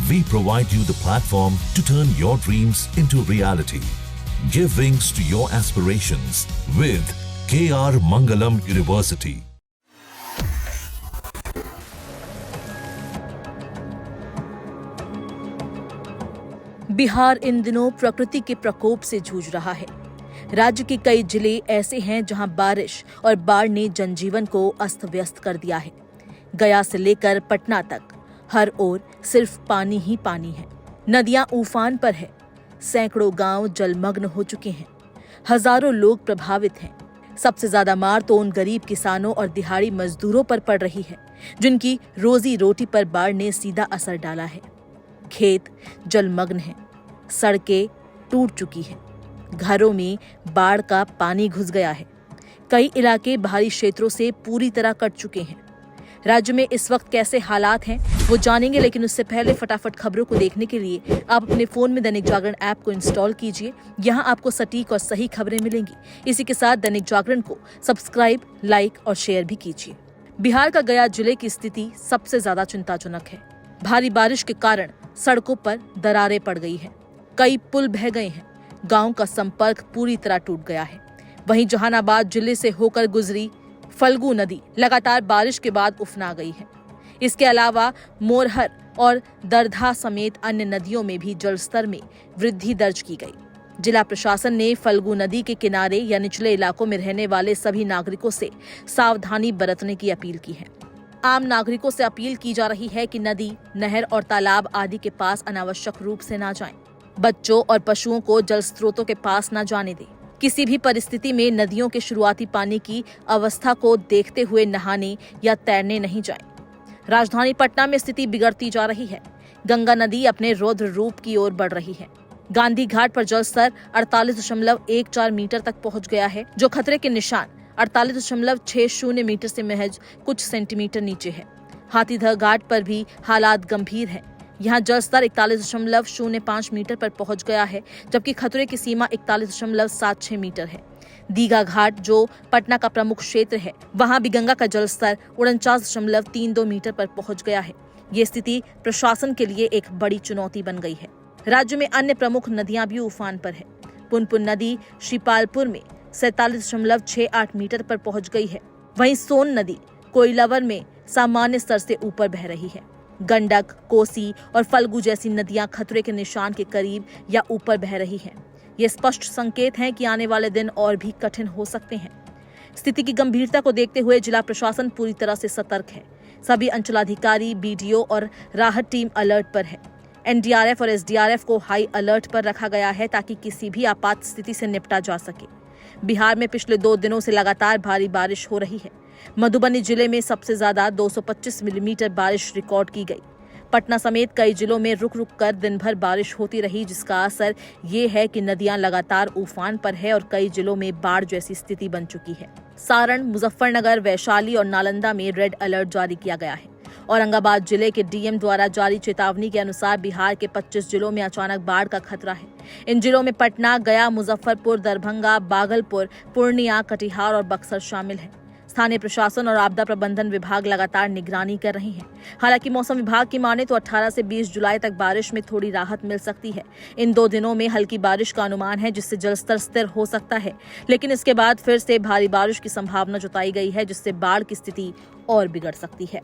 We provide you the platform to turn your dreams into reality. Give wings to your aspirations with KR Mangalam University. Bihar इन दिनों प्रकृति के प्रकोप से जूझ रहा है। राज्य के कई जिले ऐसे हैं जहां बारिश और बाढ़ ने जनजीवन को अस्त व्यस्त कर दिया है। गया से लेकर पटना तक हर ओर सिर्फ पानी ही पानी है। नदियां उफान पर है। सैकड़ों गांव जलमग्न हो चुके हैं। हजारों लोग प्रभावित हैं। सबसे ज्यादा मार तो उन गरीब किसानों और दिहाड़ी मजदूरों पर पड़ रही है जिनकी रोजी रोटी पर बाढ़ ने सीधा असर डाला है। खेत जलमग्न हैं, सड़कें टूट चुकी हैं, घरों में बाढ़ का पानी घुस गया है। कई इलाके बाहरी क्षेत्रों से पूरी तरह कट चुके हैं। राज्य में इस वक्त कैसे हालात हैं वो जानेंगे, लेकिन उससे पहले फटाफट खबरों को देखने के लिए आप अपने फोन में दैनिक जागरण ऐप को इंस्टॉल कीजिए। यहाँ आपको सटीक और सही खबरें मिलेंगी। इसी के साथ दैनिक जागरण को सब्सक्राइब, लाइक और शेयर भी कीजिए। बिहार का गया जिले की स्थिति सबसे ज्यादा चिंताजनक है। भारी बारिश के कारण सड़कों पर दरारें पड़ गई हैं, कई पुल बह गए हैं, गांव का संपर्क पूरी तरह टूट गया है। वहीं जहानाबाद जिले से होकर गुजरी फल्गु नदी लगातार बारिश के बाद उफना गई है। इसके अलावा मोरहर और दरधा समेत अन्य नदियों में भी जलस्तर में वृद्धि दर्ज की गई। जिला प्रशासन ने फल्गु नदी के किनारे या निचले इलाकों में रहने वाले सभी नागरिकों से सावधानी बरतने की अपील की है। आम नागरिकों से अपील की जा रही है कि नदी, नहर और तालाब आदि के पास अनावश्यक रूप से न जाएं। बच्चों और पशुओं को जल स्रोतों के पास न जाने दें। किसी भी परिस्थिति में नदियों के शुरुआती पानी की अवस्था को देखते हुए नहाने या तैरने नहीं जाएं। राजधानी पटना में स्थिति बिगड़ती जा रही है। गंगा नदी अपने रौद्र रूप की ओर बढ़ रही है। गांधी घाट पर जलस्तर 48.14 मीटर तक पहुंच गया है, जो खतरे के निशान 48.60 मीटर से महज कुछ सेंटीमीटर नीचे है। हाथीदह घाट पर भी हालात गंभीर हैं। यहाँ जलस्तर 41.05 मीटर पर पहुंच गया है, जबकि खतरे की सीमा 41.76 मीटर है। दीघा घाट, जो पटना का प्रमुख क्षेत्र है, वहां भी गंगा का जलस्तर 49.32 मीटर पर पहुंच गया है। ये स्थिति प्रशासन के लिए एक बड़ी चुनौती बन गई है। राज्य में अन्य प्रमुख नदियां भी उफान पर है। पुनपुन नदी श्रीपालपुर में 47.68 मीटर पर पहुंच गई है। वहीं सोन नदी कोइलावर में सामान्य स्तर से ऊपर बह रही है। गंडक, कोसी और फल्गु जैसी नदियां खतरे के निशान के करीब या ऊपर बह रही हैं। ये स्पष्ट संकेत हैं कि आने वाले दिन और भी कठिन हो सकते हैं। स्थिति की गंभीरता को देखते हुए जिला प्रशासन पूरी तरह से सतर्क है। सभी अंचलाधिकारी, बीडीओ और राहत टीम अलर्ट पर है। एनडीआरएफ और एसडीआरएफ को हाई अलर्ट पर रखा गया है ताकि किसी भी आपात स्थिति से निपटा जा सके। बिहार में पिछले 2 दिनों से लगातार भारी बारिश हो रही है। मधुबनी जिले में सबसे ज्यादा 225 मिलीमीटर बारिश रिकॉर्ड की गई। पटना समेत कई जिलों में रुक रुक कर दिन भर बारिश होती रही, जिसका असर ये है कि नदियां लगातार उफान पर है और कई जिलों में बाढ़ जैसी स्थिति बन चुकी है। सारण, मुजफ्फरनगर, वैशाली और नालंदा में रेड अलर्ट जारी किया गया है। औरंगाबाद जिले के डीएम द्वारा जारी चेतावनी के अनुसार बिहार के 25 जिलों में अचानक बाढ़ का खतरा है। इन जिलों में पटना, गया, मुजफ्फरपुर, दरभंगा, भागलपुर, पूर्णिया, कटिहार और बक्सर शामिल हैं। स्थानीय प्रशासन और आपदा प्रबंधन विभाग लगातार निगरानी कर रही हैं। हालांकि मौसम विभाग की माने तो 18 से 20 जुलाई तक बारिश में थोड़ी राहत मिल सकती है। इन 2 दिनों में हल्की बारिश का अनुमान है, जिससे जलस्तर स्थिर हो सकता है, लेकिन इसके बाद फिर से भारी बारिश की संभावना जताई गई है, जिससे बाढ़ की स्थिति और बिगड़ सकती है।